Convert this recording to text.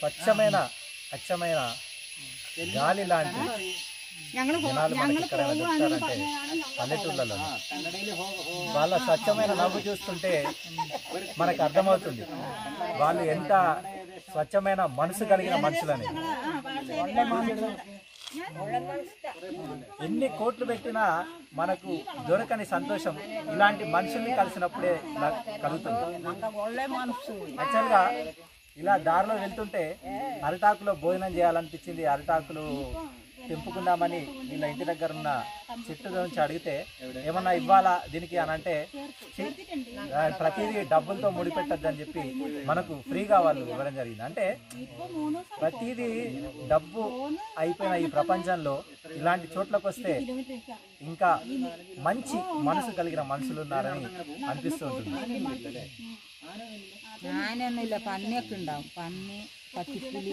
స్వచ్ఛమైన అచ్చమైన గాలి లాంటి జనాలు మనకి ఇక్కడ దొరుకుతారంటే పల్లెటూళ్ళలో వాళ్ళ స్వచ్ఛమైన నవ్వు చూస్తుంటే మనకు అర్థమవుతుంది వాళ్ళు ఎంత స్వచ్ఛమైన మనసు కలిగిన మనుషులని. ఎన్ని కోట్లు పెట్టినా మనకు దొరకని సంతోషం ఇలాంటి మనుషుల్ని కలిసినప్పుడే కలుగుతుంది. యాక్చువల్గా ఇలా దారిలో వెళ్తుంటే అరిటాకులో భోజనం చేయాలనిపించింది. అరిటాకులు తెంపుకుందామని వీళ్ళ ఇంటి దగ్గర ఉన్న చెట్టు నుంచి అడిగితే ఏమన్నా ఇవ్వాలా దీనికి అని అంటే ప్రతిదీ డబ్బులతో ముడిపెట్టద్దని చెప్పి మనకు ఫ్రీగా వాళ్ళు ఇవ్వడం జరిగింది. అంటే ప్రతిదీ డబ్బు అయిపోయిన ఈ ప్రపంచంలో ఇలాంటి చోట్లకు వస్తే ఇంకా మంచి మనసు కలిగిన మనుషులు ఉన్నారని అనిపిస్తూ ఉంటుంది. పన్నీ పచ్చి పులి